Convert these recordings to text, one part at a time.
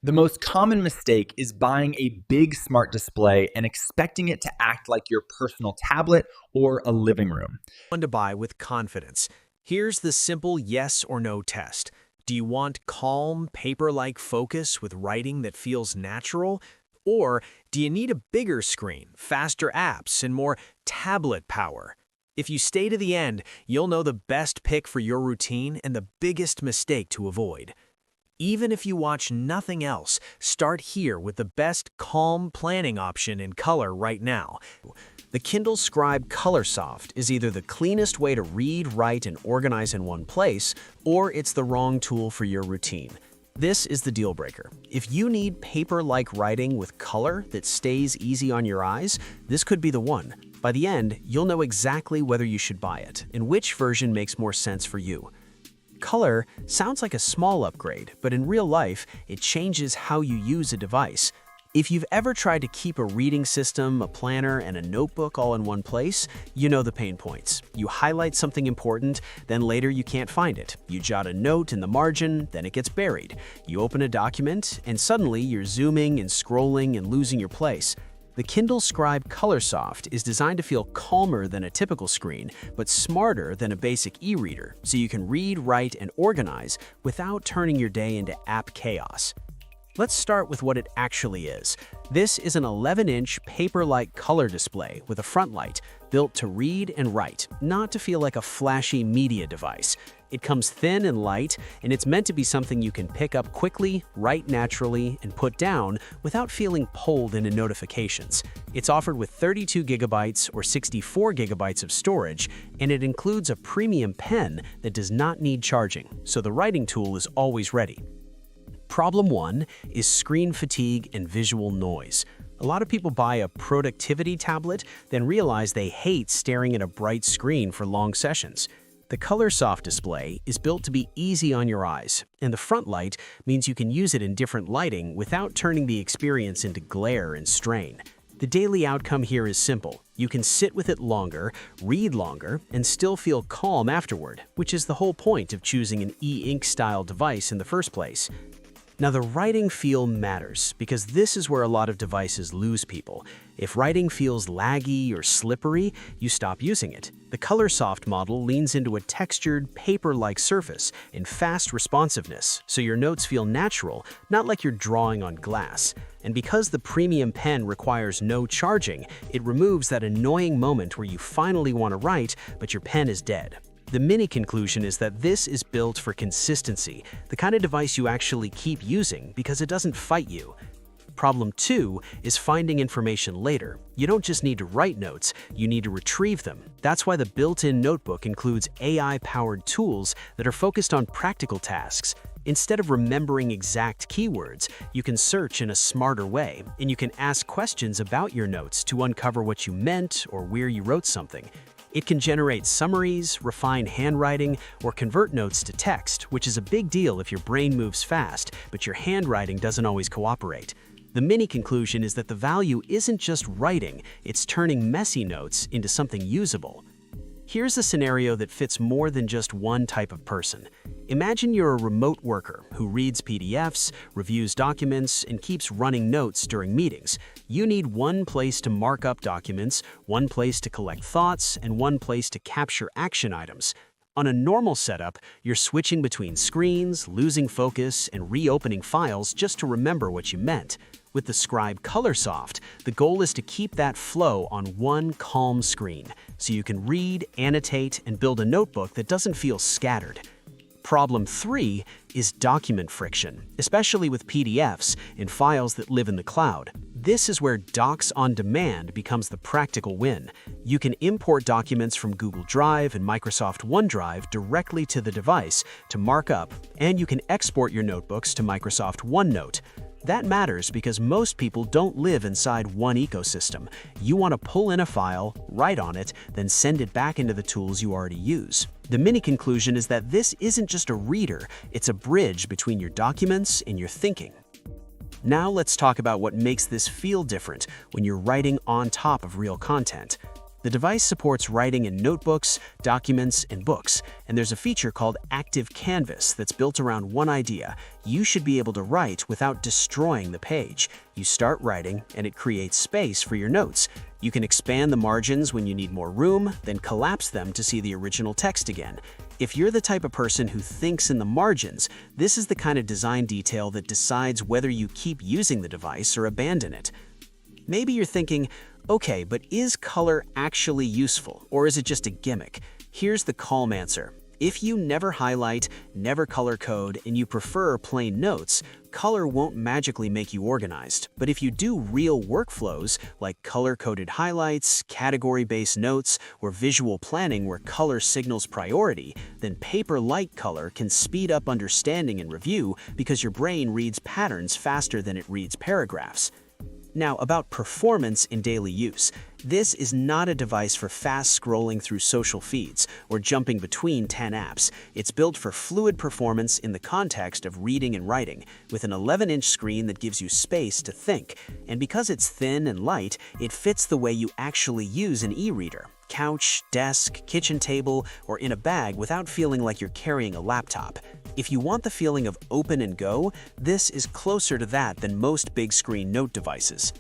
The most common mistake is buying a big smart display and expecting it to act like your personal tablet or a living room. One to buy with confidence. Here's the simple yes or no test. Do you want calm, paper-like focus with writing that feels natural? Or do you need a bigger screen, faster apps, and more tablet power? If you stay to the end, you'll know the best pick for your routine and the biggest mistake to avoid. Even if you watch nothing else, start here with the best calm planning option in color right now. The Kindle Scribe Colorsoft is either the cleanest way to read, write, and organize in one place, or it's the wrong tool for your routine. This is the deal breaker. If you need paper-like writing with color that stays easy on your eyes, this could be the one. By the end, you'll know exactly whether you should buy it and which version makes more sense for you. Color sounds like a small upgrade, but in real life, it changes how you use a device. If you've ever tried to keep a reading system, a planner, and a notebook all in one place, you know the pain points. You highlight something important, then later you can't find it. You jot a note in the margin, then it gets buried. You open a document, and suddenly you're zooming and scrolling and losing your place. The Kindle Scribe Colorsoft is designed to feel calmer than a typical screen, but smarter than a basic e-reader, so you can read, write, and organize without turning your day into app chaos. Let's start with what it actually is. This is an 11-inch paper-like color display with a front light, built to read and write, not to feel like a flashy media device. It comes thin and light, and it's meant to be something you can pick up quickly, write naturally, and put down without feeling pulled into notifications. It's offered with 32 gigabytes or 64 gigabytes of storage, and it includes a premium pen that does not need charging, so the writing tool is always ready. Problem 1 is screen fatigue and visual noise. A lot of people buy a productivity tablet, then realize they hate staring at a bright screen for long sessions. The Colorsoft display is built to be easy on your eyes, and the front light means you can use it in different lighting without turning the experience into glare and strain. The daily outcome here is simple. You can sit with it longer, read longer, and still feel calm afterward, which is the whole point of choosing an e-ink style device in the first place. Now, the writing feel matters because this is where a lot of devices lose people. If writing feels laggy or slippery, you stop using it. The Colorsoft model leans into a textured, paper-like surface and fast responsiveness, so your notes feel natural, not like you're drawing on glass. And because the premium pen requires no charging, it removes that annoying moment where you finally want to write, but your pen is dead. The mini conclusion is that this is built for consistency, the kind of device you actually keep using because it doesn't fight you. Problem 2 is finding information later. You don't just need to write notes, you need to retrieve them. That's why the built-in notebook includes AI-powered tools that are focused on practical tasks. Instead of remembering exact keywords, you can search in a smarter way, and you can ask questions about your notes to uncover what you meant or where you wrote something. It can generate summaries, refine handwriting, or convert notes to text, which is a big deal if your brain moves fast, but your handwriting doesn't always cooperate. The mini conclusion is that the value isn't just writing, it's turning messy notes into something usable. Here's a scenario that fits more than just one type of person. Imagine you're a remote worker who reads PDFs, reviews documents, and keeps running notes during meetings. You need one place to mark up documents, one place to collect thoughts, and one place to capture action items. On a normal setup, you're switching between screens, losing focus, and reopening files just to remember what you meant. With the Scribe Colorsoft, the goal is to keep that flow on one calm screen, so you can read, annotate, and build a notebook that doesn't feel scattered. Problem 3 is document friction, especially with PDFs and files that live in the cloud. This is where Docs on Demand becomes the practical win. You can import documents from Google Drive and Microsoft OneDrive directly to the device to mark up, and you can export your notebooks to Microsoft OneNote. That matters because most people don't live inside one ecosystem. You want to pull in a file, write on it, then send it back into the tools you already use. The mini conclusion is that this isn't just a reader, it's a bridge between your documents and your thinking. Now let's talk about what makes this feel different when you're writing on top of real content. The The device supports writing in notebooks, documents, and books, and there's a feature called Active Canvas that's built around one idea. You should be able to write without destroying the page. You start writing, and it creates space for your notes. You can expand the margins when you need more room, then collapse them to see the original text again. If you're the type of person who thinks in the margins, this is the kind of design detail that decides whether you keep using the device or abandon it. Maybe you're thinking, okay, but is color actually useful, or is it just a gimmick? Here's the calm answer. If you never highlight, never color code, and you prefer plain notes, color won't magically make you organized. But if you do real workflows like color-coded highlights, category-based notes, or visual planning where color signals priority, then paper-like color can speed up understanding and review because your brain reads patterns faster than it reads paragraphs. Now, about performance in daily use. This is not a device for fast scrolling through social feeds or jumping between 10 apps. It's built for fluid performance in the context of reading and writing, with an 11-inch screen that gives you space to think. And because it's thin and light, it fits the way you actually use an e-reader. Couch, desk, kitchen table, or in a bag without feeling like you're carrying a laptop. If you want the feeling of open and go, this is closer to that than most big-screen note devices.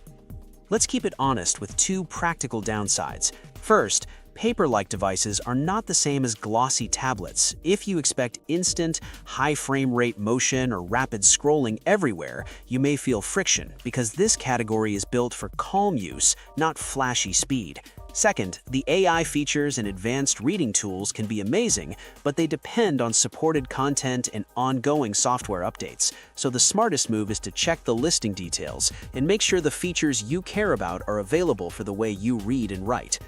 Let's keep it honest with two practical downsides. First, paper-like devices are not the same as glossy tablets. If you expect instant, high frame rate motion or rapid scrolling everywhere, you may feel friction because this category is built for calm use, not flashy speed. Second, the AI features and advanced reading tools can be amazing, but they depend on supported content and ongoing software updates. So the smartest move is to check the listing details and make sure the features you care about are available for the way you read and write.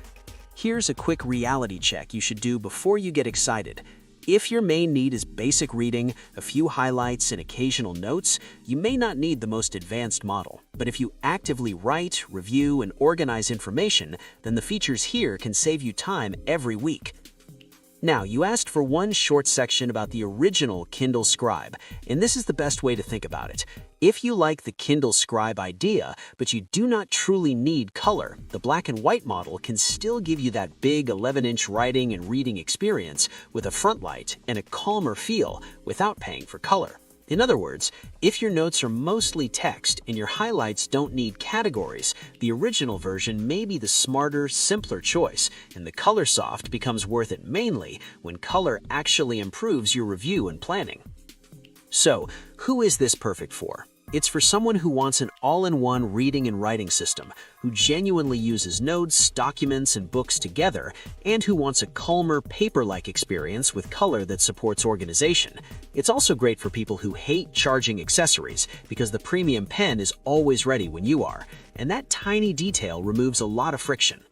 Here's a quick reality check you should do before you get excited. If your main need is basic reading, a few highlights, and occasional notes, you may not need the most advanced model. But if you actively write, review, and organize information, then the features here can save you time every week. Now, you asked for one short section about the original Kindle Scribe, and this is the best way to think about it. If you like the Kindle Scribe idea, but you do not truly need color, the black and white model can still give you that big 11-inch writing and reading experience with a front light and a calmer feel without paying for color. In other words, if your notes are mostly text and your highlights don't need categories, the original version may be the smarter, simpler choice, and the Colorsoft becomes worth it mainly when color actually improves your review and planning. So, who is this perfect for? It's for someone who wants an all-in-one reading and writing system, who genuinely uses notes, documents, and books together, and who wants a calmer, paper-like experience with color that supports organization. It's also great for people who hate charging accessories, because the premium pen is always ready when you are, and that tiny detail removes a lot of friction.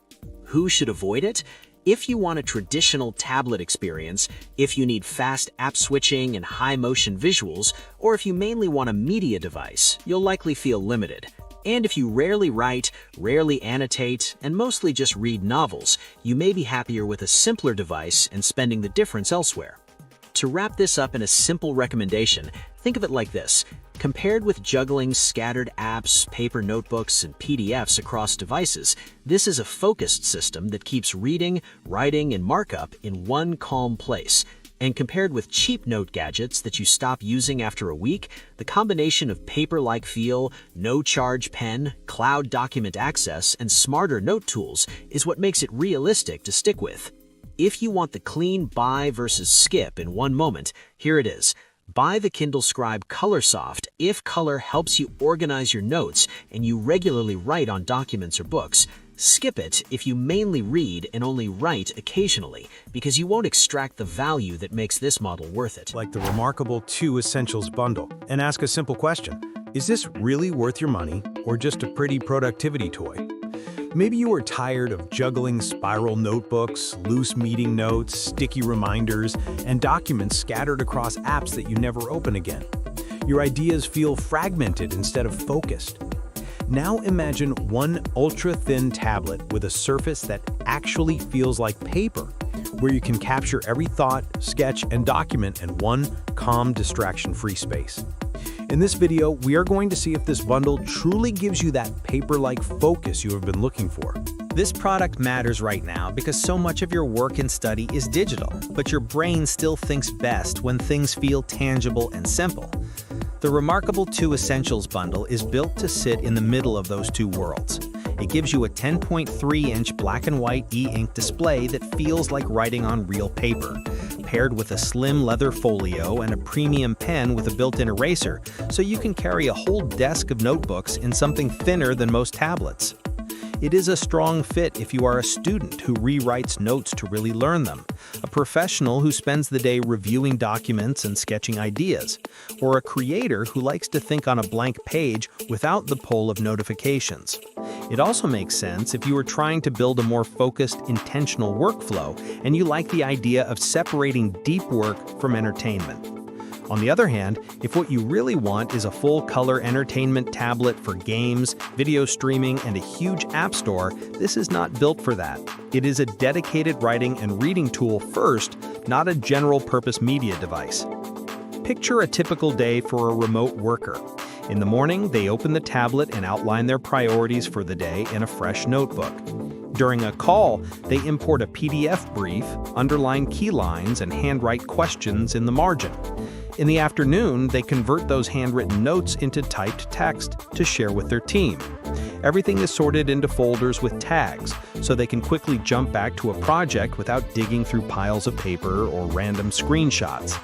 Who should avoid it? If you want a traditional tablet experience, if you need fast app switching and high-motion visuals, or if you mainly want a media device, you'll likely feel limited. And if you rarely write, rarely annotate, and mostly just read novels, you may be happier with a simpler device and spending the difference elsewhere. To wrap this up in a simple recommendation, think of it like this. Compared with juggling scattered apps, paper notebooks, and PDFs across devices, this is a focused system that keeps reading, writing, and markup in one calm place. And compared with cheap note gadgets that you stop using after a week, the combination of paper-like feel, no-charge pen, cloud document access, and smarter note tools is what makes it realistic to stick with. If you want the clean buy versus skip in one moment, here it is. Buy the Kindle Scribe Colorsoft if color helps you organize your notes and you regularly write on documents or books. Skip it if you mainly read and only write occasionally, because you won't extract the value that makes this model worth it. Like the remarkable 2 Essentials bundle, and ask a simple question. Is this really worth your money, or just a pretty productivity toy? Maybe you are tired of juggling spiral notebooks, loose meeting notes, sticky reminders, and documents scattered across apps that you never open again. Your ideas feel fragmented instead of focused. Now imagine one ultra-thin tablet with a surface that actually feels like paper, where you can capture every thought, sketch, and document in one calm, distraction-free space. In this video, we are going to see if this bundle truly gives you that paper-like focus you have been looking for. This product matters right now because so much of your work and study is digital, but your brain still thinks best when things feel tangible and simple. The Remarkable 2 Essentials bundle is built to sit in the middle of those two worlds. It gives you a 10.3-inch black and white e-ink display that feels like writing on real paper, paired with a slim leather folio and a premium pen with a built-in eraser, so you can carry a whole desk of notebooks in something thinner than most tablets. It is a strong fit if you are a student who rewrites notes to really learn them, a professional who spends the day reviewing documents and sketching ideas, or a creator who likes to think on a blank page without the pull of notifications. It also makes sense if you are trying to build a more focused, intentional workflow and you like the idea of separating deep work from entertainment. On the other hand, if what you really want is a full-color entertainment tablet for games, video streaming, and a huge app store, this is not built for that. It is a dedicated writing and reading tool first, not a general-purpose media device. Picture a typical day for a remote worker. In the morning, they open the tablet and outline their priorities for the day in a fresh notebook. During a call, they import a PDF brief, underline key lines, and handwrite questions in the margin. In the afternoon, they convert those handwritten notes into typed text to share with their team. Everything is sorted into folders with tags, so they can quickly jump back to a project without digging through piles of paper or random screenshots.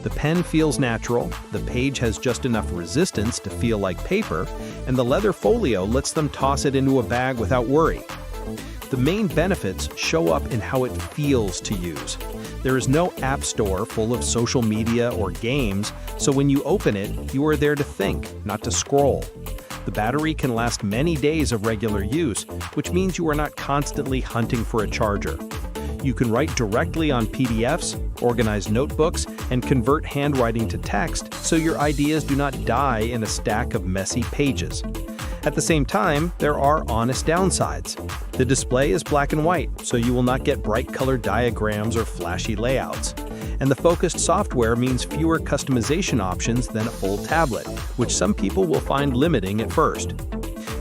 The pen feels natural, the page has just enough resistance to feel like paper, and the leather folio lets them toss it into a bag without worry. The main benefits show up in how it feels to use. There is no app store full of social media or games, so when you open it, you are there to think, not to scroll. The battery can last many days of regular use, which means you are not constantly hunting for a charger. You can write directly on PDFs, organize notebooks, and convert handwriting to text so your ideas do not die in a stack of messy pages. At the same time, there are honest downsides. The display is black and white, so you will not get bright colored diagrams or flashy layouts. And the focused software means fewer customization options than a full tablet, which some people will find limiting at first.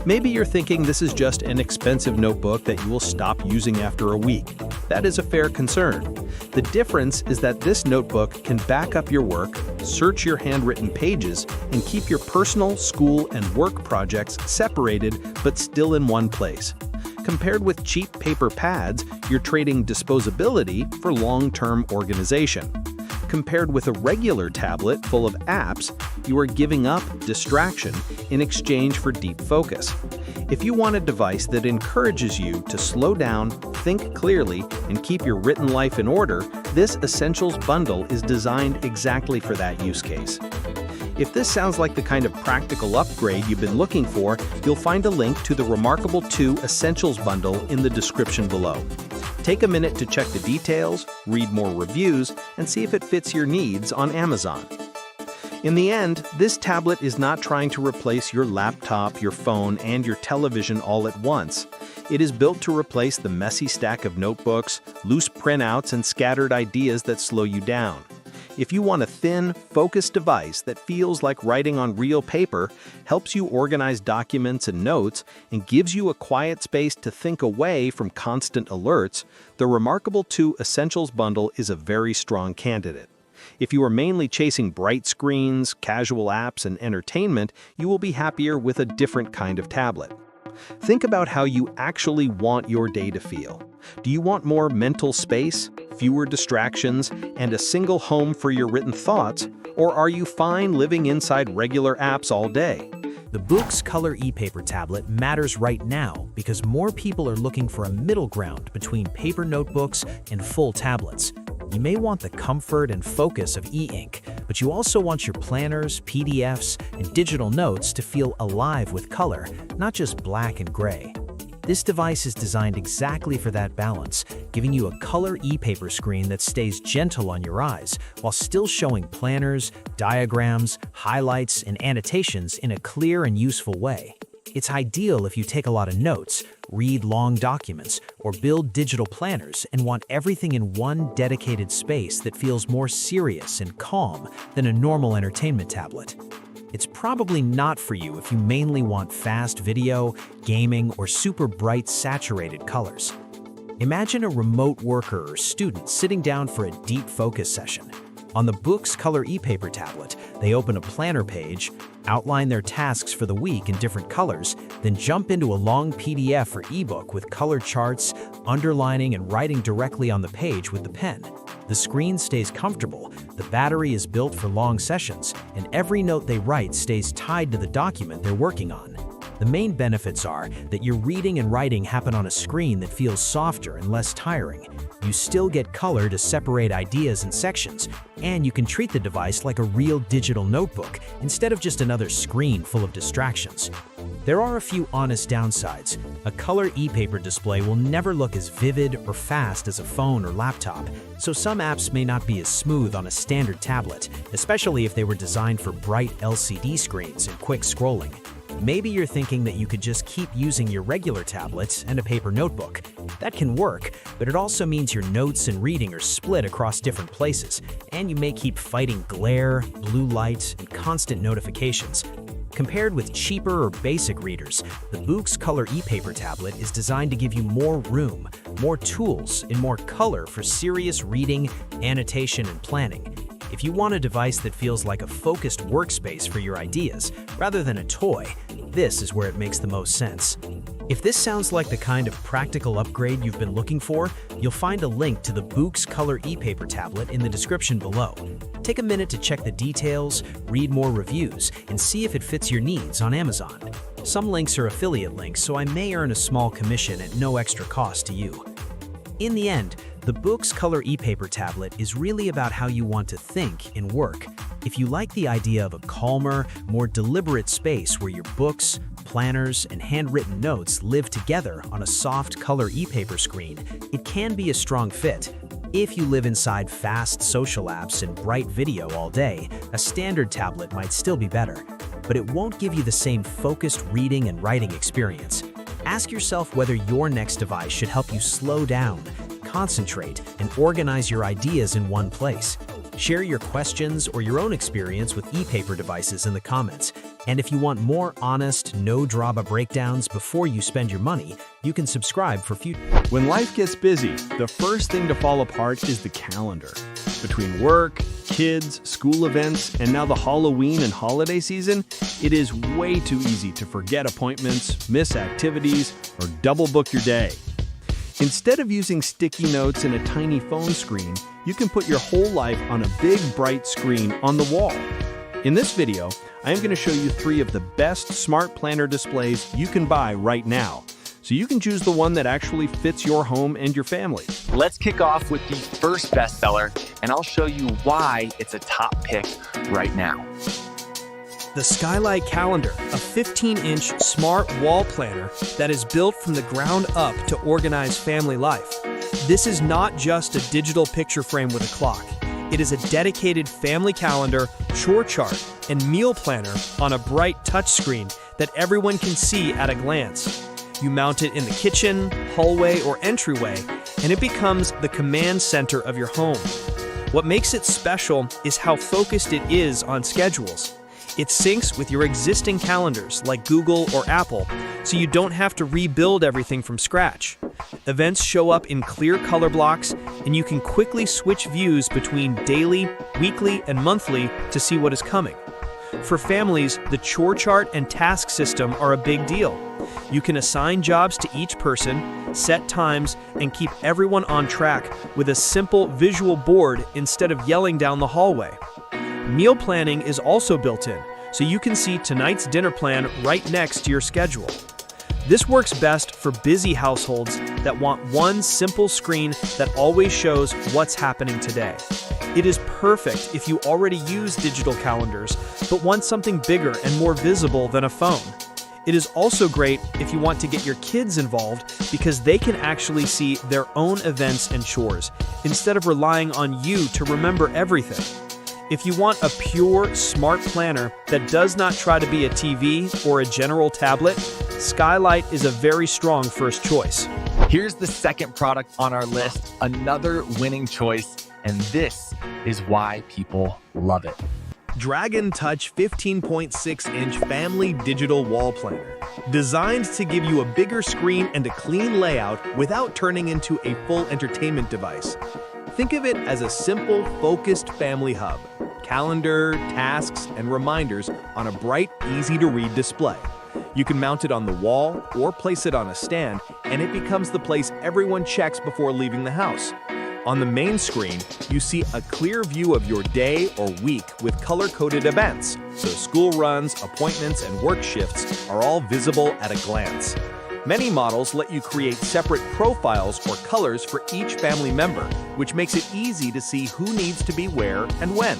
Maybe you're thinking this is just an expensive notebook that you will stop using after a week. That is a fair concern. The difference is that this notebook can back up your work, search your handwritten pages, and keep your personal, school, and work projects separated but still in one place. Compared with cheap paper pads, you're trading disposability for long-term organization. Compared with a regular tablet full of apps, you are giving up distraction in exchange for deep focus. If you want a device that encourages you to slow down, think clearly, and keep your written life in order, this Essentials bundle is designed exactly for that use case. If this sounds like the kind of practical upgrade you've been looking for, you'll find a link to the Remarkable 2 Essentials bundle in the description below. Take a minute to check the details, read more reviews, and see if it fits your needs on Amazon. In the end, this tablet is not trying to replace your laptop, your phone, and your television all at once. It is built to replace the messy stack of notebooks, loose printouts, and scattered ideas that slow you down. If you want a thin, focused device that feels like writing on real paper, helps you organize documents and notes, and gives you a quiet space to think away from constant alerts, the Remarkable 2 Essentials bundle is a very strong candidate. If you are mainly chasing bright screens, casual apps, and entertainment, you will be happier with a different kind of tablet. Think about how you actually want your day to feel. Do you want more mental space, fewer distractions, and a single home for your written thoughts? Or are you fine living inside regular apps all day? The BOOX Color e-paper tablet matters right now because more people are looking for a middle ground between paper notebooks and full tablets. You may want the comfort and focus of e-ink, but you also want your planners, PDFs, and digital notes to feel alive with color, not just black and gray. This device is designed exactly for that balance, giving you a color e-paper screen that stays gentle on your eyes while still showing planners, diagrams, highlights, and annotations in a clear and useful way. It's ideal if you take a lot of notes, read long documents, or build digital planners and want everything in one dedicated space that feels more serious and calm than a normal entertainment tablet. it's probably not for you if you mainly want fast video, gaming, or super bright saturated colors. Imagine a remote worker or student sitting down for a deep focus session. On the BOOX Color ePaper tablet, they open a planner page, outline their tasks for the week in different colors, then jump into a long PDF or ebook with color charts, underlining and writing directly on the page with the pen. The screen stays comfortable, the battery is built for long sessions, and every note they write stays tied to the document they're working on. The main benefits are that your reading and writing happen on a screen that feels softer and less tiring. You still get color to separate ideas and sections, and you can treat the device like a real digital notebook instead of just another screen full of distractions. There are a few honest downsides. A color e-paper display will never look as vivid or fast as a phone or laptop, so some apps may not be as smooth on a standard tablet, especially if they were designed for bright LCD screens and quick scrolling. Maybe you're thinking that you could just keep using your regular tablets and a paper notebook. That can work, but it also means your notes and reading are split across different places, and you may keep fighting glare, blue light, and constant notifications. Compared with cheaper or basic readers, the BOOX Color ePaper tablet is designed to give you more room, more tools, and more color for serious reading, annotation, and planning. If you want a device that feels like a focused workspace for your ideas, rather than a toy, this is where it makes the most sense. If this sounds like the kind of practical upgrade you've been looking for, you'll find a link to the BOOX Color ePaper tablet in the description below. Take a minute to check the details, read more reviews, and see if it fits your needs on Amazon. Some links are affiliate links, so I may earn a small commission at no extra cost to you. In the end, the BOOX Color ePaper tablet is really about how you want to think and work. If you like the idea of a calmer, more deliberate space where your books, planners, and handwritten notes live together on a soft color ePaper screen, it can be a strong fit. If you live inside fast social apps and bright video all day, a standard tablet might still be better, but it won't give you the same focused reading and writing experience. Ask yourself whether your next device should help you slow down, concentrate, and organize your ideas in one place. Share your questions or your own experience with e-paper devices in the comments. And if you want more honest, no-drama breakdowns before you spend your money, you can subscribe for future. When life gets busy, the first thing to fall apart is the calendar. Between work, kids, school events, and now the Halloween and holiday season, it is way too easy to forget appointments, miss activities, or double book your day. Instead of using sticky notes and a tiny phone screen, you can put your whole life on a big, bright screen on the wall. In this video, I am going to show you 3 of the best smart planner displays you can buy right now, so you can choose the one that actually fits your home and your family. Let's kick off with the first bestseller, and I'll show you why it's a top pick right now. The Skylight Calendar, a 15-inch smart wall planner that is built from the ground up to organize family life. This is not just a digital picture frame with a clock. It is a dedicated family calendar, chore chart, and meal planner on a bright touchscreen that everyone can see at a glance. You mount it in the kitchen, hallway, or entryway, and it becomes the command center of your home. What makes it special is how focused it is on schedules. It syncs with your existing calendars like Google or Apple, so you don't have to rebuild everything from scratch. Events show up in clear color blocks, and you can quickly switch views between daily, weekly, and monthly to see what is coming. For families, the chore chart and task system are a big deal. You can assign jobs to each person, set times, and keep everyone on track with a simple visual board instead of yelling down the hallway. Meal planning is also built in, so you can see tonight's dinner plan right next to your schedule. This works best for busy households that want one simple screen that always shows what's happening today. It is perfect if you already use digital calendars, but want something bigger and more visible than a phone. It is also great if you want to get your kids involved because they can actually see their own events and chores, instead of relying on you to remember everything. If you want a pure, smart planner that does not try to be a TV or a general tablet, Skylight is a very strong first choice. Here's the second product on our list, another winning choice, and this is why people love it. Dragon Touch 15.6-inch Family Digital Wall Planner. Designed to give you a bigger screen and a clean layout without turning into a full entertainment device. Think of it as a simple, focused family hub. Calendar, tasks, and reminders on a bright, easy-to-read display. You can mount it on the wall or place it on a stand, and it becomes the place everyone checks before leaving the house. On the main screen, you see a clear view of your day or week with color-coded events, so school runs, appointments, and work shifts are all visible at a glance. Many models let you create separate profiles or colors for each family member, which makes it easy to see who needs to be where and when.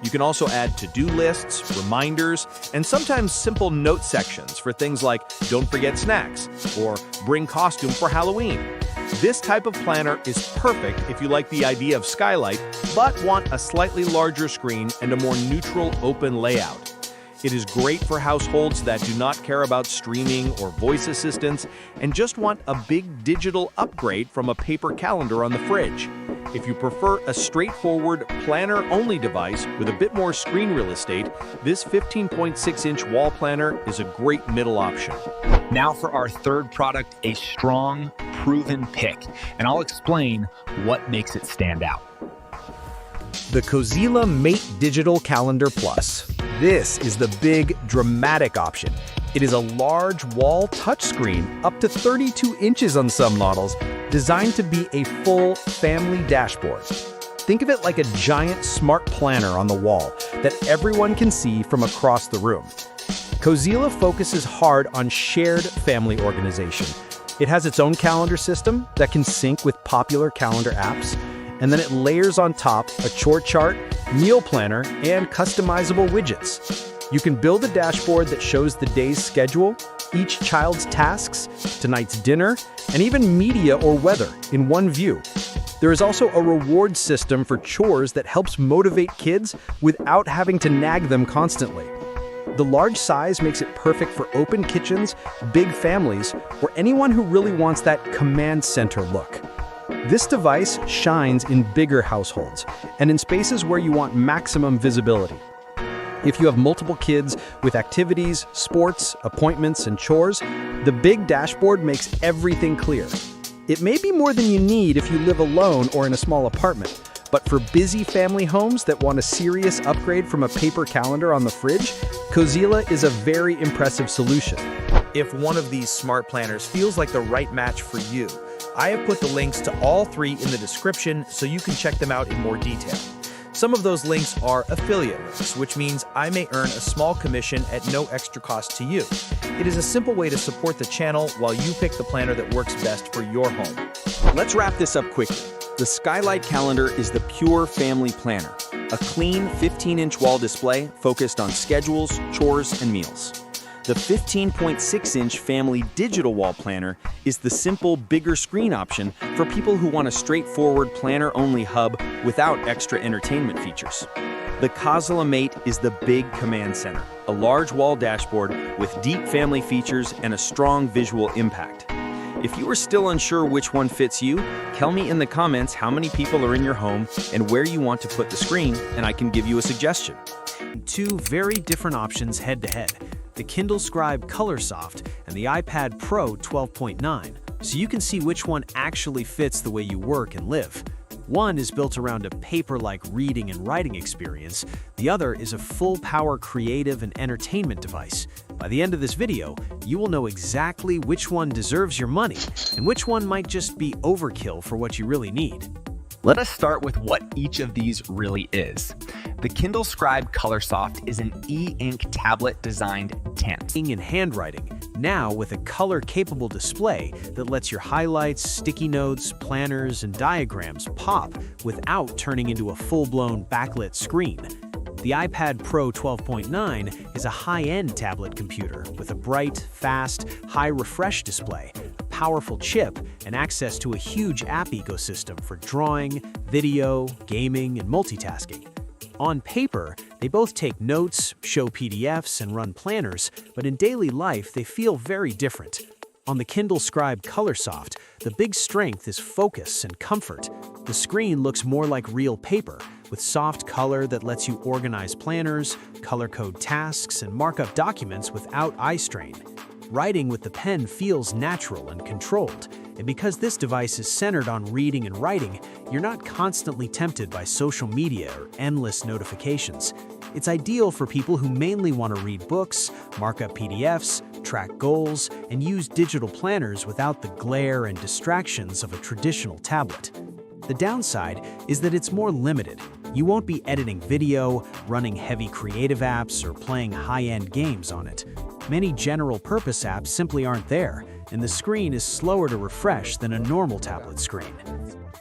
You can also add to-do lists, reminders, and sometimes simple note sections for things like "Don't forget snacks" or "Bring costume for Halloween." This type of planner is perfect if you like the idea of Skylight, but want a slightly larger screen and a more neutral, open layout. It is great for households that do not care about streaming or voice assistants and just want a big digital upgrade from a paper calendar on the fridge. If you prefer a straightforward, planner-only device with a bit more screen real estate, this 15.6-inch wall planner is a great middle option. Now for our third product, a strong, proven pick, and I'll explain what makes it stand out. The Cozyla Mate Digital Calendar Plus. This is the big, dramatic option. It is a large wall touchscreen, up to 32 inches on some models, designed to be a full family dashboard. Think of it like a giant smart planner on the wall that everyone can see from across the room. Cozyla focuses hard on shared family organization. It has its own calendar system that can sync with popular calendar apps, and then it layers on top a chore chart, meal planner, and customizable widgets. You can build a dashboard that shows the day's schedule, each child's tasks, tonight's dinner, and even media or weather in one view. There is also a reward system for chores that helps motivate kids without having to nag them constantly. The large size makes it perfect for open kitchens, big families, or anyone who really wants that command center look. This device shines in bigger households and in spaces where you want maximum visibility. If you have multiple kids with activities, sports, appointments, and chores, the big dashboard makes everything clear. It may be more than you need if you live alone or in a small apartment, but for busy family homes that want a serious upgrade from a paper calendar on the fridge, Cozyla is a very impressive solution. If one of these smart planners feels like the right match for you, I have put the links to all three in the description so you can check them out in more detail. Some of those links are affiliate links, which means I may earn a small commission at no extra cost to you. It is a simple way to support the channel while you pick the planner that works best for your home. Let's wrap this up quickly. The Skylight Calendar is the pure family planner, a clean 15-inch wall display focused on schedules, chores, and meals. The 15.6-inch Family Digital Wall Planner is the simple, bigger screen option for people who want a straightforward planner-only hub without extra entertainment features. The Cozyla Mate is the big command center, a large wall dashboard with deep family features and a strong visual impact. If you are still unsure which one fits you, tell me in the comments how many people are in your home and where you want to put the screen, and I can give you a suggestion. Two very different options head-to-head. The Kindle Scribe Colorsoft and the iPad Pro 12.9, so you can see which one actually fits the way you work and live. One is built around a paper-like reading and writing experience. The other is a full-power creative and entertainment device. By the end of this video, you will know exactly which one deserves your money and which one might just be overkill for what you really need. Let us start with what each of these really is. The Kindle Scribe Colorsoft is an e-ink tablet designed tent. In handwriting, now with a color-capable display that lets your highlights, sticky notes, planners, and diagrams pop without turning into a full-blown backlit screen. The iPad Pro 12.9 is a high-end tablet computer with a bright, fast, high-refresh display, a powerful chip, and access to a huge app ecosystem for drawing, video, gaming, and multitasking. On paper, they both take notes, show PDFs, and run planners, but in daily life, they feel very different. On the Kindle Scribe Colorsoft, the big strength is focus and comfort. The screen looks more like real paper, with soft color that lets you organize planners, color code tasks, and mark up documents without eye strain. Writing with the pen feels natural and controlled, and because this device is centered on reading and writing, you're not constantly tempted by social media or endless notifications. It's ideal for people who mainly want to read books, mark up PDFs, track goals, and use digital planners without the glare and distractions of a traditional tablet. The downside is that it's more limited. You won't be editing video, running heavy creative apps, or playing high-end games on it. Many general-purpose apps simply aren't there, and the screen is slower to refresh than a normal tablet screen.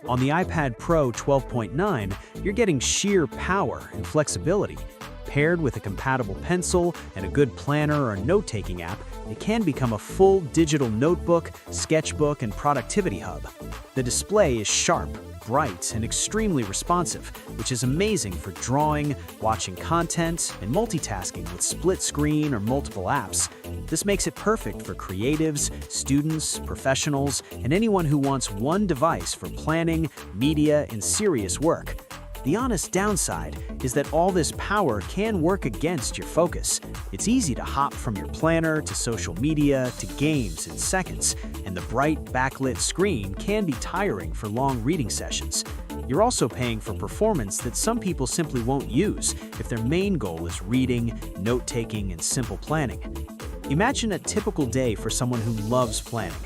On the iPad Pro 12.9, you're getting sheer power and flexibility. Paired with a compatible pencil and a good planner or note-taking app, it can become a full digital notebook, sketchbook, and productivity hub. The display is sharp, bright, and extremely responsive, which is amazing for drawing, watching content, and multitasking with split screen or multiple apps. This makes it perfect for creatives, students, professionals, and anyone who wants one device for planning, media, and serious work. The honest downside is that all this power can work against your focus. It's easy to hop from your planner to social media to games in seconds, and the bright backlit screen can be tiring for long reading sessions. You're also paying for performance that some people simply won't use if their main goal is reading, note-taking, and simple planning. Imagine a typical day for someone who loves planning.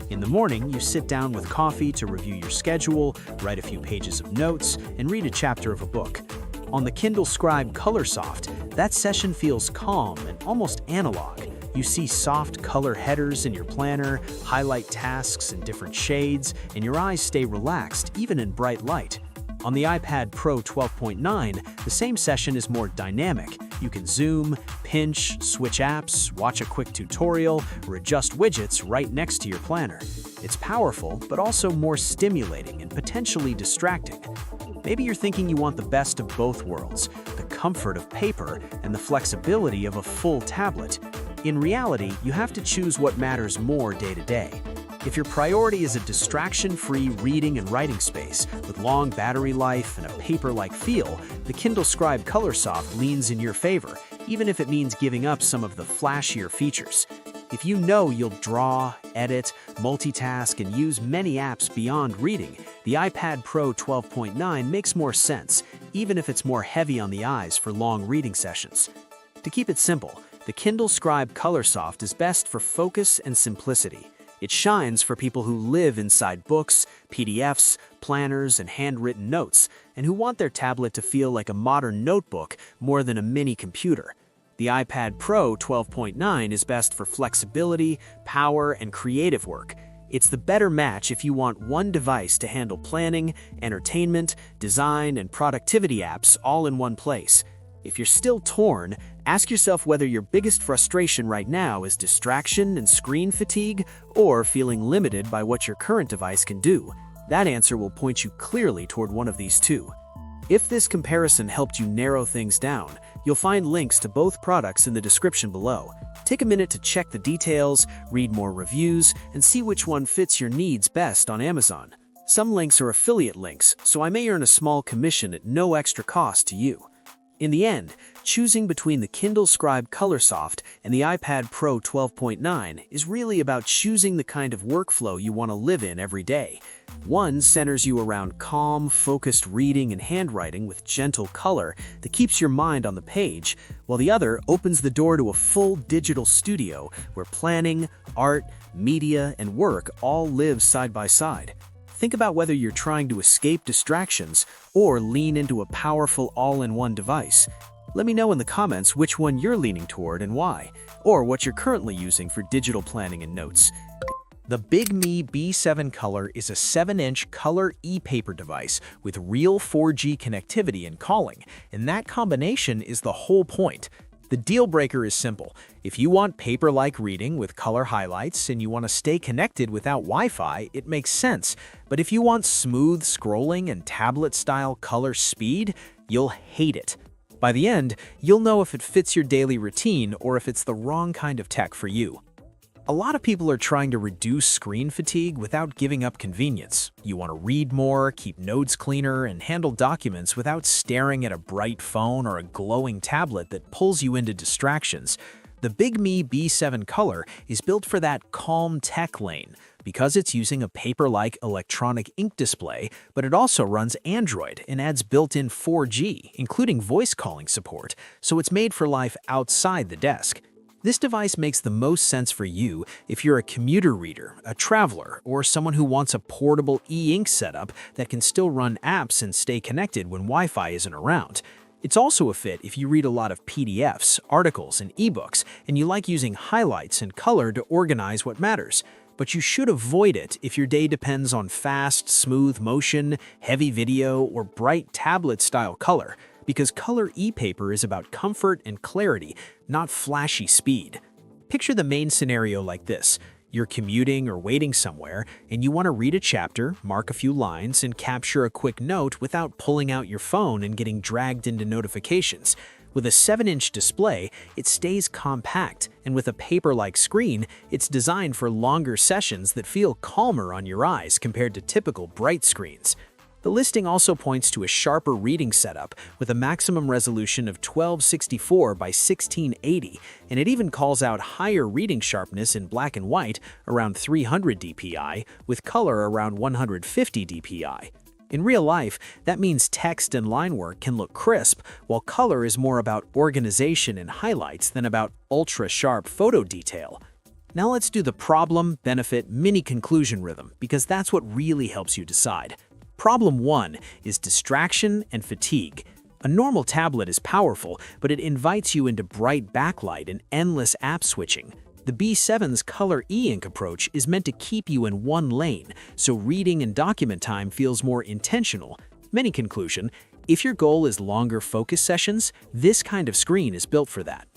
In the morning, you sit down with coffee to review your schedule, write a few pages of notes, and read a chapter of a book. On the Kindle Scribe Colorsoft, that session feels calm and almost analog. You see soft color headers in your planner, highlight tasks in different shades, and your eyes stay relaxed even in bright light. On the iPad Pro 12.9, the same session is more dynamic. You can zoom, pinch, switch apps, watch a quick tutorial, or adjust widgets right next to your planner. It's powerful, but also more stimulating and potentially distracting. Maybe you're thinking you want the best of both worlds, the comfort of paper and the flexibility of a full tablet. In reality, you have to choose what matters more day to day. If your priority is a distraction-free reading and writing space with long battery life and a paper-like feel, the Kindle Scribe Colorsoft leans in your favor, even if it means giving up some of the flashier features. If you know you'll draw, edit, multitask, and use many apps beyond reading, the iPad Pro 12.9 makes more sense, even if it's more heavy on the eyes for long reading sessions. To keep it simple, the Kindle Scribe Colorsoft is best for focus and simplicity. It shines for people who live inside books, PDFs, planners, and handwritten notes, and who want their tablet to feel like a modern notebook more than a mini computer. The iPad Pro 12.9 is best for flexibility, power, and creative work. It's the better match if you want one device to handle planning, entertainment, design, and productivity apps all in one place. If you're still torn, ask yourself whether your biggest frustration right now is distraction and screen fatigue, or feeling limited by what your current device can do. That answer will point you clearly toward one of these two. If this comparison helped you narrow things down, you'll find links to both products in the description below. Take a minute to check the details, read more reviews, and see which one fits your needs best on Amazon. Some links are affiliate links, so I may earn a small commission at no extra cost to you. In the end, choosing between the Kindle Scribe Colorsoft and the iPad Pro 12.9 is really about choosing the kind of workflow you want to live in every day. One centers you around calm, focused reading and handwriting with gentle color that keeps your mind on the page, while the other opens the door to a full digital studio where planning, art, media, and work all live side by side. Think about whether you're trying to escape distractions or lean into a powerful all-in-one device. Let me know in the comments which one you're leaning toward and why, or what you're currently using for digital planning and notes. The Big Me B7 Color is a 7-inch color e-paper device with real 4G connectivity and calling, and that combination is the whole point. The deal breaker is simple. If you want paper-like reading with color highlights and you want to stay connected without Wi-Fi, it makes sense. But if you want smooth scrolling and tablet-style color speed, you'll hate it. By the end, you'll know if it fits your daily routine or if it's the wrong kind of tech for you. A lot of people are trying to reduce screen fatigue without giving up convenience. You want to read more, keep notes cleaner, and handle documents without staring at a bright phone or a glowing tablet that pulls you into distractions. The Big Me B7 Color is built for that calm tech lane because it's using a paper-like electronic ink display, but it also runs Android and adds built-in 4G, including voice calling support, so it's made for life outside the desk. This device makes the most sense for you if you're a commuter reader, a traveler, or someone who wants a portable e-ink setup that can still run apps and stay connected when Wi-Fi isn't around. It's also a fit if you read a lot of PDFs, articles, and ebooks, and you like using highlights and color to organize what matters. But you should avoid it if your day depends on fast, smooth motion, heavy video, or bright tablet-style color, because color e-paper is about comfort and clarity, not flashy speed. Picture the main scenario like this. You're commuting or waiting somewhere, and you want to read a chapter, mark a few lines, and capture a quick note without pulling out your phone and getting dragged into notifications. With a 7-inch display, it stays compact, and with a paper-like screen, it's designed for longer sessions that feel calmer on your eyes compared to typical bright screens. The listing also points to a sharper reading setup with a maximum resolution of 1264 by 1680, and it even calls out higher reading sharpness in black and white around 300 dpi, with color around 150 dpi. In real life, that means text and line work can look crisp, while color is more about organization and highlights than about ultra-sharp photo detail. Now let's do the problem, benefit, mini-conclusion rhythm, because that's what really helps you decide. Problem 1 is distraction and fatigue. A normal tablet is powerful, but it invites you into bright backlight and endless app switching. The B7's color e-ink approach is meant to keep you in one lane, so reading and document time feels more intentional. Many conclusion, if your goal is longer focus sessions, this kind of screen is built for that.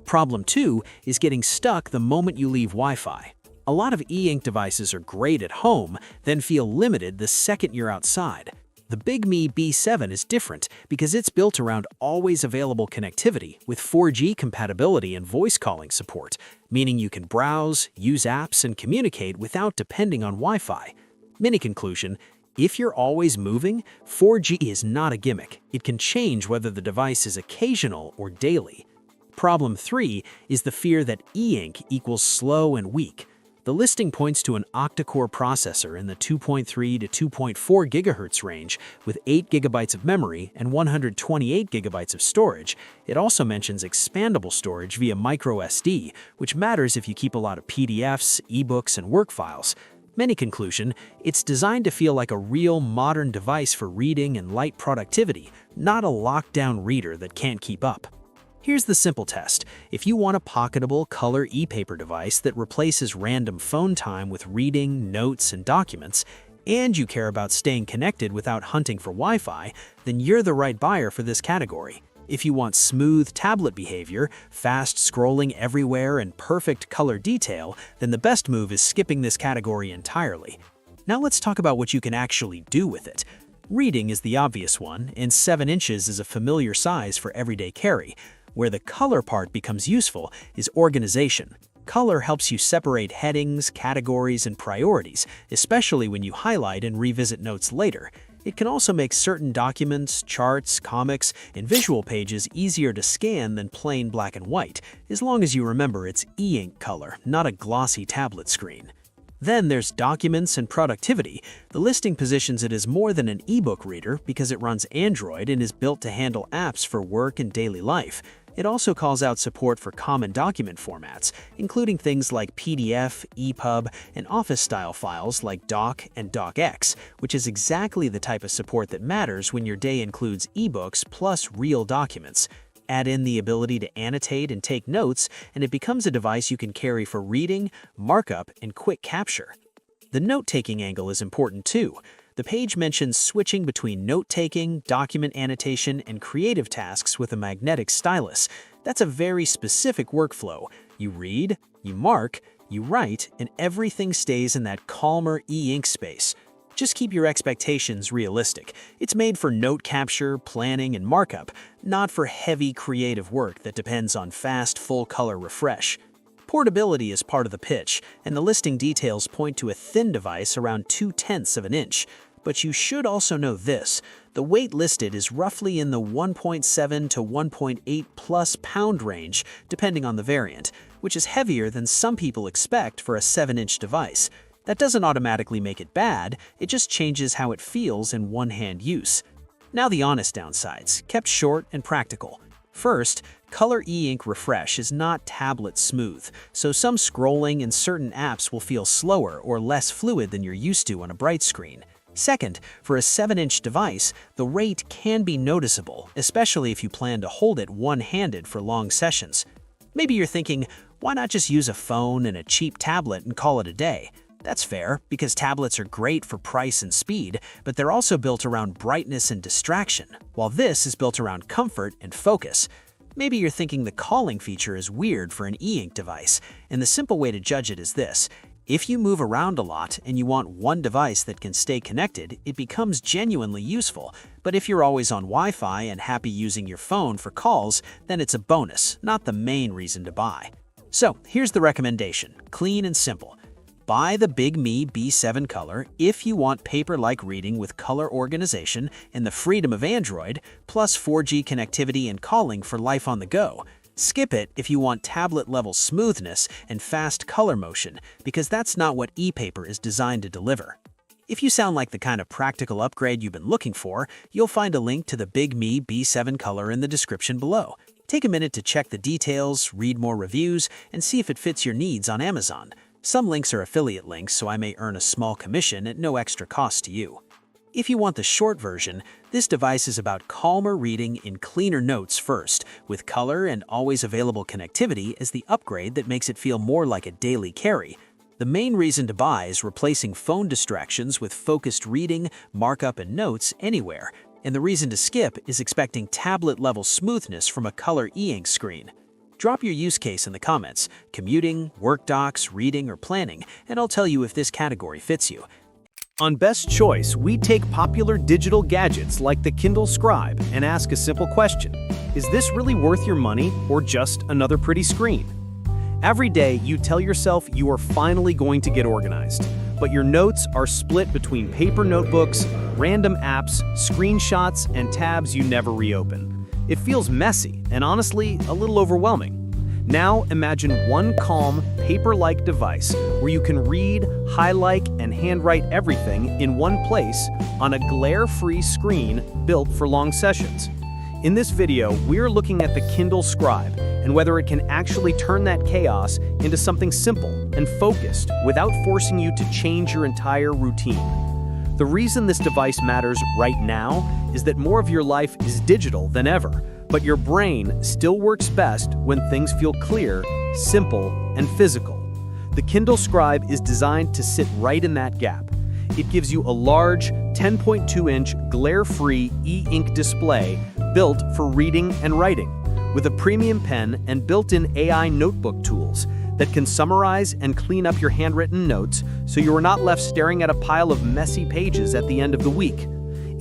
Problem 2 is getting stuck the moment you leave Wi-Fi. A lot of e-ink devices are great at home, then feel limited the second you're outside. The Big Me B7 is different because it's built around always available connectivity with 4G compatibility and voice calling support, meaning you can browse, use apps, and communicate without depending on Wi-Fi. Mini conclusion, if you're always moving, 4G is not a gimmick. It can change whether the device is occasional or daily. Problem 3 is the fear that e-ink equals slow and weak. The listing points to an octa-core processor in the 2.3 to 2.4 GHz range with 8 GB of memory and 128 GB of storage. It also mentions expandable storage via microSD, which matters if you keep a lot of PDFs, ebooks, and work files. Many conclusion, it's designed to feel like a real modern device for reading and light productivity, not a lockdown reader that can't keep up. Here's the simple test. If you want a pocketable color e-paper device that replaces random phone time with reading, notes, and documents, and you care about staying connected without hunting for Wi-Fi, then you're the right buyer for this category. If you want smooth tablet behavior, fast scrolling everywhere, and perfect color detail, then the best move is skipping this category entirely. Now let's talk about what you can actually do with it. Reading is the obvious one, and 7 inches is a familiar size for everyday carry. Where the color part becomes useful is organization. Color helps you separate headings, categories, and priorities, especially when you highlight and revisit notes later. It can also make certain documents, charts, comics, and visual pages easier to scan than plain black and white, as long as you remember it's e-ink color, not a glossy tablet screen. Then there's documents and productivity. The listing positions it as more than an ebook reader because it runs Android and is built to handle apps for work and daily life. It also calls out support for common document formats, including things like PDF, EPUB, and Office-style files like Doc and DocX, which is exactly the type of support that matters when your day includes ebooks plus real documents. Add in the ability to annotate and take notes, and it becomes a device you can carry for reading, markup, and quick capture. The note-taking angle is important too. The page mentions switching between note-taking, document annotation, and creative tasks with a magnetic stylus. That's a very specific workflow. You read, you mark, you write, and everything stays in that calmer e-ink space. Just keep your expectations realistic. It's made for note capture, planning, and markup, not for heavy creative work that depends on fast, full-color refresh. Portability is part of the pitch, and the listing details point to a thin device around 0.2 of an inch. But you should also know this: the weight listed is roughly in the 1.7 to 1.8 plus pound range, depending on the variant, which is heavier than some people expect for a 7-inch device. That doesn't automatically make it bad, it just changes how it feels in one-hand use. Now the honest downsides, kept short and practical. First, Color e-ink refresh is not tablet smooth, so some scrolling in certain apps will feel slower or less fluid than you're used to on a bright screen. Second, for a 7-inch device, the rate can be noticeable, especially if you plan to hold it one-handed for long sessions. Maybe you're thinking, why not just use a phone and a cheap tablet and call it a day? That's fair, because tablets are great for price and speed, but they're also built around brightness and distraction, while this is built around comfort and focus. Maybe you're thinking the calling feature is weird for an e-ink device, and the simple way to judge it is this: if you move around a lot and you want one device that can stay connected, it becomes genuinely useful. But if you're always on Wi-Fi and happy using your phone for calls, then it's a bonus, not the main reason to buy. So here's the recommendation, clean and simple. Buy the Big Me B7 Color if you want paper-like reading with color organization and the freedom of Android, plus 4G connectivity and calling for life on the go. Skip it if you want tablet-level smoothness and fast color motion, because that's not what e-paper is designed to deliver. If you sound like the kind of practical upgrade you've been looking for, you'll find a link to the Big Me B7 Color in the description below. Take a minute to check the details, read more reviews, and see if it fits your needs on Amazon. Some links are affiliate links, so I may earn a small commission at no extra cost to you. If you want the short version, this device is about calmer reading in cleaner notes first, with color and always available connectivity as the upgrade that makes it feel more like a daily carry. The main reason to buy is replacing phone distractions with focused reading, markup, and notes anywhere, and the reason to skip is expecting tablet-level smoothness from a color e-ink screen. Drop your use case in the comments, commuting, work docs, reading, or planning, and I'll tell you if this category fits you. On Best Choice, we take popular digital gadgets like the Kindle Scribe and ask a simple question: is this really worth your money or just another pretty screen? Every day, you tell yourself you are finally going to get organized, but your notes are split between paper notebooks, random apps, screenshots, and tabs you never reopen. It feels messy and honestly a little overwhelming. Now imagine one calm, paper-like device where you can read, highlight, and handwrite everything in one place on a glare-free screen built for long sessions. In this video, we're looking at the Kindle Scribe and whether it can actually turn that chaos into something simple and focused without forcing you to change your entire routine. The reason this device matters right now is that more of your life is digital than ever, but your brain still works best when things feel clear, simple, and physical. The Kindle Scribe is designed to sit right in that gap. It gives you a large 10.2-inch glare-free e-ink display built for reading and writing, with a premium pen and built-in AI notebook tools that can summarize and clean up your handwritten notes so you are not left staring at a pile of messy pages at the end of the week.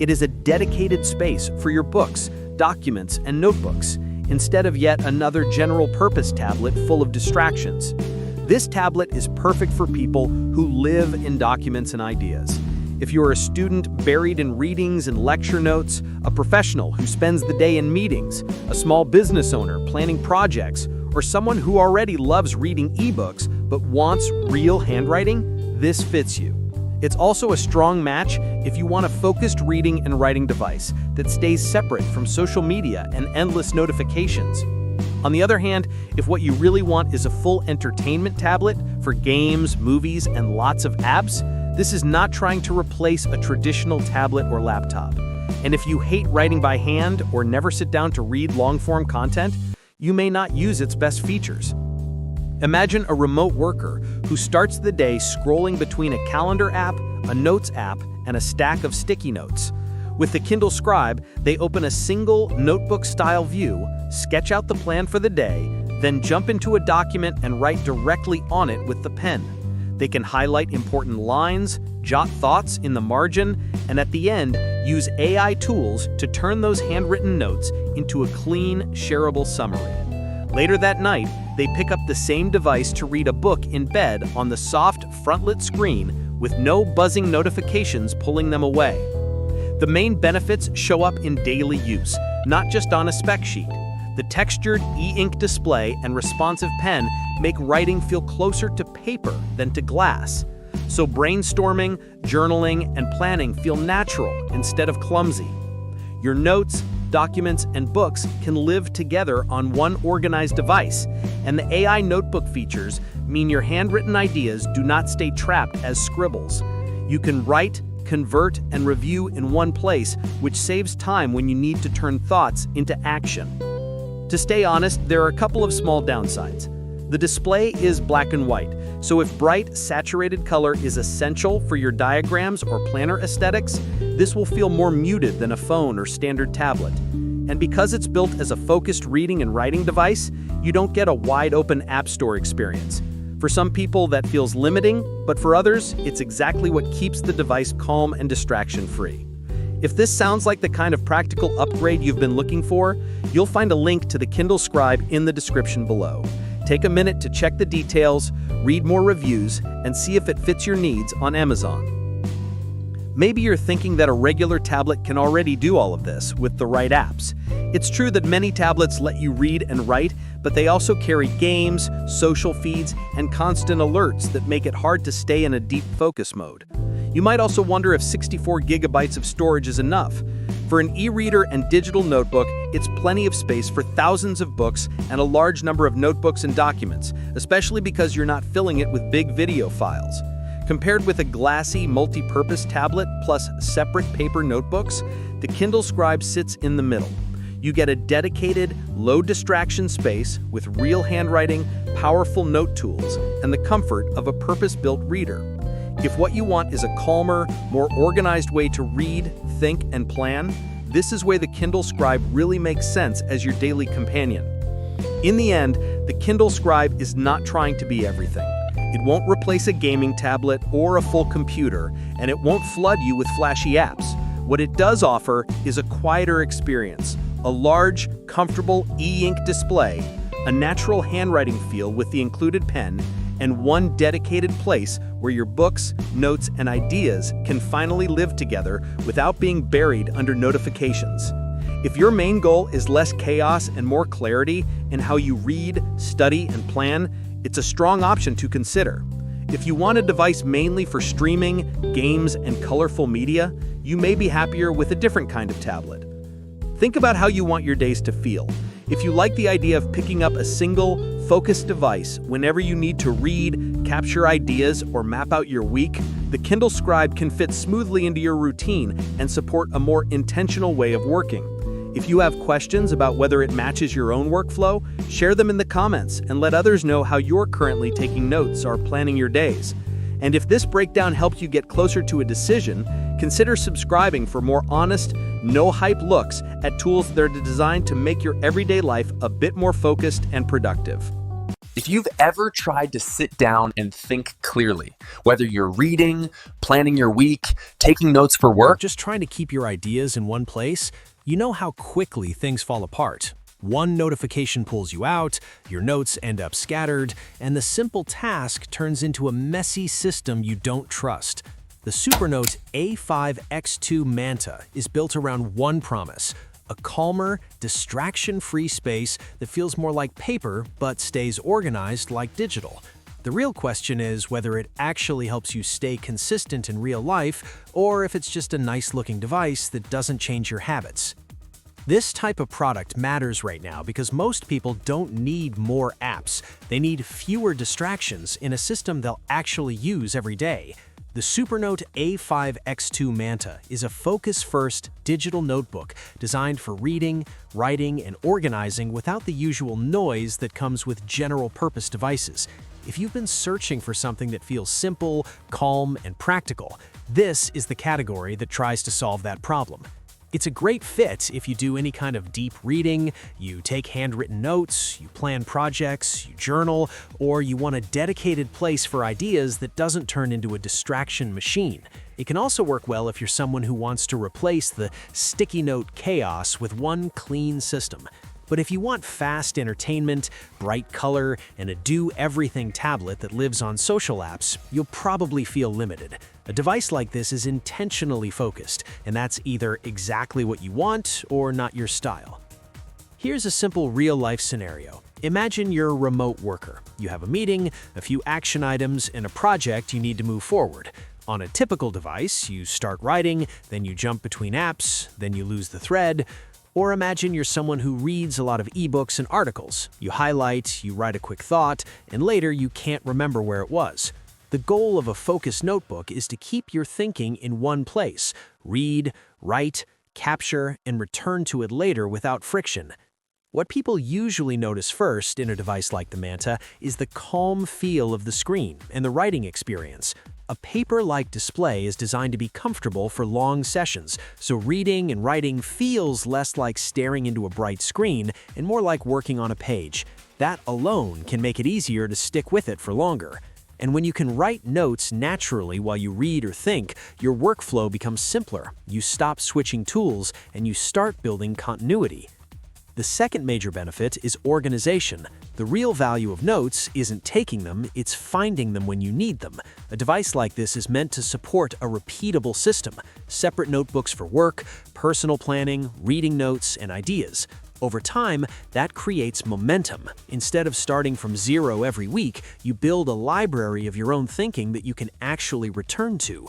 It is a dedicated space for your books, documents, and notebooks, instead of yet another general-purpose tablet full of distractions. This tablet is perfect for people who live in documents and ideas. If you're a student buried in readings and lecture notes, a professional who spends the day in meetings, a small business owner planning projects, or someone who already loves reading ebooks but wants real handwriting, this fits you. It's also a strong match if you want a focused reading and writing device that stays separate from social media and endless notifications. On the other hand, if what you really want is a full entertainment tablet for games, movies, and lots of apps, this is not trying to replace a traditional tablet or laptop. And if you hate writing by hand or never sit down to read long-form content, you may not use its best features. Imagine a remote worker who starts the day scrolling between a calendar app, a notes app, and a stack of sticky notes. With the Kindle Scribe, they open a single notebook-style view, sketch out the plan for the day, then jump into a document and write directly on it with the pen. They can highlight important lines, jot thoughts in the margin, and at the end, use AI tools to turn those handwritten notes into a clean, shareable summary. Later that night, they pick up the same device to read a book in bed on the soft, frontlit screen with no buzzing notifications pulling them away. The main benefits show up in daily use, not just on a spec sheet. The textured e-ink display and responsive pen make writing feel closer to paper than to glass. So brainstorming, journaling, and planning feel natural instead of clumsy. Your notes, documents, and books can live together on one organized device, and the AI notebook features mean your handwritten ideas do not stay trapped as scribbles. You can write, convert, and review in one place, which saves time when you need to turn thoughts into action. To stay honest, there are a couple of small downsides. The display is black and white, so if bright, saturated color is essential for your diagrams or planner aesthetics, this will feel more muted than a phone or standard tablet. And because it's built as a focused reading and writing device, you don't get a wide-open App Store experience. For some people, that feels limiting, but for others, it's exactly what keeps the device calm and distraction-free. If this sounds like the kind of practical upgrade you've been looking for, you'll find a link to the Kindle Scribe in the description below. Take a minute to check the details, read more reviews, and see if it fits your needs on Amazon. Maybe you're thinking that a regular tablet can already do all of this with the right apps. It's true that many tablets let you read and write, but they also carry games, social feeds, and constant alerts that make it hard to stay in a deep focus mode. You might also wonder if 64 gigabytes of storage is enough. For an e-reader and digital notebook, it's plenty of space for thousands of books and a large number of notebooks and documents, especially because you're not filling it with big video files. Compared with a glassy, multi-purpose tablet plus separate paper notebooks, the Kindle Scribe sits in the middle. You get a dedicated, low-distraction space with real handwriting, powerful note tools, and the comfort of a purpose-built reader. If what you want is a calmer, more organized way to read, think, and plan, this is where the Kindle Scribe really makes sense as your daily companion. In the end, the Kindle Scribe is not trying to be everything. It won't replace a gaming tablet or a full computer, and it won't flood you with flashy apps. What it does offer is a quieter experience, a large, comfortable e-ink display, a natural handwriting feel with the included pen, and one dedicated place where your books, notes, and ideas can finally live together without being buried under notifications. If your main goal is less chaos and more clarity in how you read, study, and plan, it's a strong option to consider. If you want a device mainly for streaming, games, and colorful media, you may be happier with a different kind of tablet. Think about how you want your days to feel. If you like the idea of picking up a single, focused device whenever you need to read, capture ideas, or map out your week, the Kindle Scribe can fit smoothly into your routine and support a more intentional way of working. If you have questions about whether it matches your own workflow, share them in the comments and let others know how you're currently taking notes or planning your days. And if this breakdown helped you get closer to a decision, consider subscribing for more honest, no-hype looks at tools that are designed to make your everyday life a bit more focused and productive. If you've ever tried to sit down and think clearly, whether you're reading, planning your week, taking notes for work, Just trying to keep your ideas in one place, you know how quickly things fall apart. One notification pulls you out, your notes end up scattered, and the simple task turns into a messy system you don't trust. The Supernote A5X2 Manta is built around one promise: a calmer, distraction-free space that feels more like paper but stays organized like digital. The real question is whether it actually helps you stay consistent in real life, or if it's just a nice-looking device that doesn't change your habits. This type of product matters right now because most people don't need more apps. They need fewer distractions in a system they'll actually use every day. The Supernote A5X2 Manta is a focus-first digital notebook designed for reading, writing, and organizing without the usual noise that comes with general-purpose devices. If you've been searching for something that feels simple, calm, and practical, this is the category that tries to solve that problem. It's a great fit if you do any kind of deep reading, you take handwritten notes, you plan projects, you journal, or you want a dedicated place for ideas that doesn't turn into a distraction machine. It can also work well if you're someone who wants to replace the sticky note chaos with one clean system. But if you want fast entertainment, bright color, and a do-everything tablet that lives on social apps, you'll probably feel limited. A device like this is intentionally focused, and that's either exactly what you want or not your style. Here's a simple real-life scenario. Imagine you're a remote worker. You have a meeting, a few action items, and a project you need to move forward. On a typical device, you start writing, then you jump between apps, then you lose the thread. Or imagine you're someone who reads a lot of ebooks and articles. You highlight, you write a quick thought, and later you can't remember where it was. The goal of a focused notebook is to keep your thinking in one place. Read, write, capture, and return to it later without friction. What people usually notice first in a device like the Manta is the calm feel of the screen and the writing experience. A paper-like display is designed to be comfortable for long sessions, so reading and writing feels less like staring into a bright screen and more like working on a page. That alone can make it easier to stick with it for longer. And when you can write notes naturally while you read or think, your workflow becomes simpler. You stop switching tools and you start building continuity. The second major benefit is organization. The real value of notes isn't taking them, it's finding them when you need them. A device like this is meant to support a repeatable system, separate notebooks for work, personal planning, reading notes, and ideas. Over time, that creates momentum. Instead of starting from zero every week, you build a library of your own thinking that you can actually return to.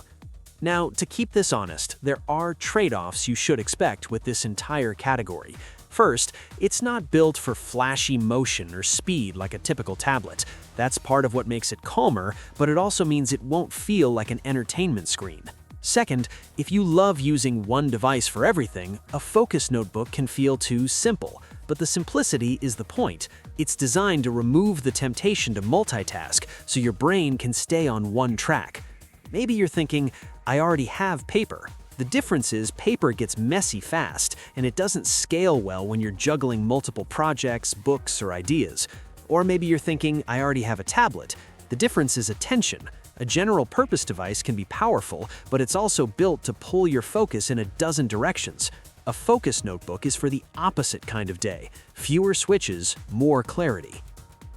Now, to keep this honest, there are trade-offs you should expect with this entire category. First, it's not built for flashy motion or speed like a typical tablet. That's part of what makes it calmer, but it also means it won't feel like an entertainment screen. Second, if you love using one device for everything, a focus notebook can feel too simple. But the simplicity is the point. It's designed to remove the temptation to multitask so your brain can stay on one track. Maybe you're thinking, I already have paper. The difference is paper gets messy fast, and it doesn't scale well when you're juggling multiple projects, books, or ideas. Or maybe you're thinking, I already have a tablet. The difference is attention. A general-purpose device can be powerful, but it's also built to pull your focus in a dozen directions. A focus notebook is for the opposite kind of day. Fewer switches, more clarity.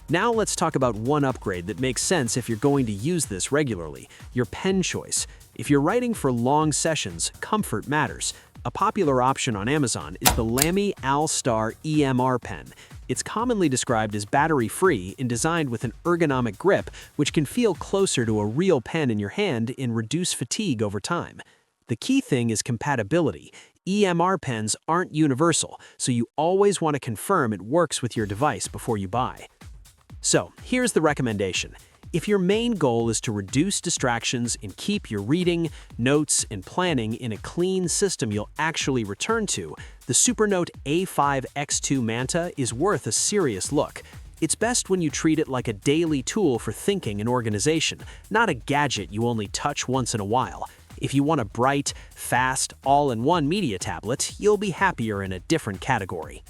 Now let's talk about one upgrade that makes sense if you're going to use this regularly, your pen choice. If you're writing for long sessions, comfort matters. A popular option on Amazon is the Lamy All-Star EMR pen. It's commonly described as battery-free and designed with an ergonomic grip, which can feel closer to a real pen in your hand and reduce fatigue over time. The key thing is compatibility. EMR pens aren't universal, so you always want to confirm it works with your device before you buy. So, here's the recommendation. If your main goal is to reduce distractions and keep your reading, notes, and planning in a clean system you'll actually return to, the Supernote A5 X2 Manta is worth a serious look. It's best when you treat it like a daily tool for thinking and organization, not a gadget you only touch once in a while. If you want a bright, fast, all-in-one media tablet, you'll be happier in a different category.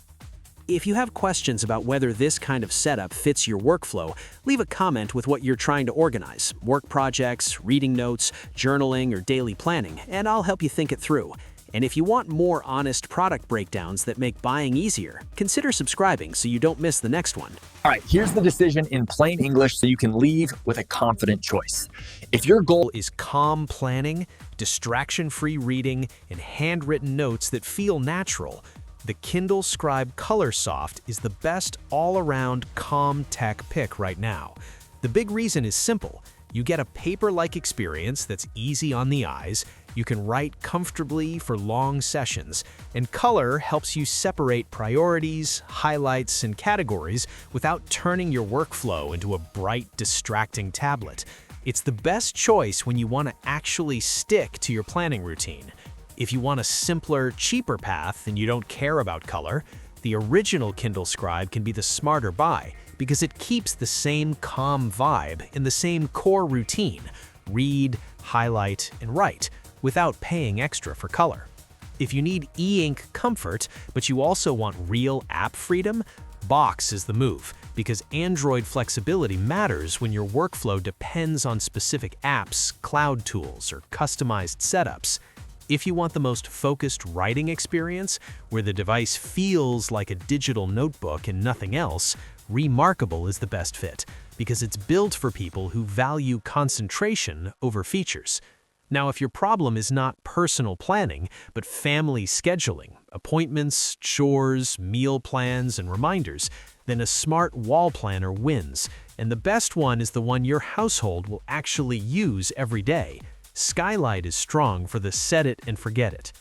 If you have questions about whether this kind of setup fits your workflow, leave a comment with what you're trying to organize, work projects, reading notes, journaling, or daily planning, and I'll help you think it through. And if you want more honest product breakdowns that make buying easier, consider subscribing so you don't miss the next one. All right, here's the decision in plain English so you can leave with a confident choice. If your goal Is calm planning, distraction-free reading, and handwritten notes that feel natural, the Kindle Scribe Colorsoft is the best all-around calm tech pick right now. The big reason is simple. You get a paper-like experience that's easy on the eyes, you can write comfortably for long sessions, and color helps you separate priorities, highlights, and categories without turning your workflow into a bright, distracting tablet. It's the best choice when you want to actually stick to your planning routine. If you want a simpler, cheaper path and you don't care about color, the original Kindle Scribe can be the smarter buy because it keeps the same calm vibe and the same core routine, read, highlight, and write, without paying extra for color. If you need e-ink comfort, but you also want real app freedom, BOOX is the move because Android flexibility matters when your workflow depends on specific apps, cloud tools, or customized setups. If you want the most focused writing experience, where the device feels like a digital notebook and nothing else, Remarkable is the best fit, because it's built for people who value concentration over features. Now, if your problem is not personal planning, but family scheduling, appointments, chores, meal plans, and reminders, then a smart wall planner wins, and the best one is the one your household will actually use every day. Skylight is strong for the set it and forget it.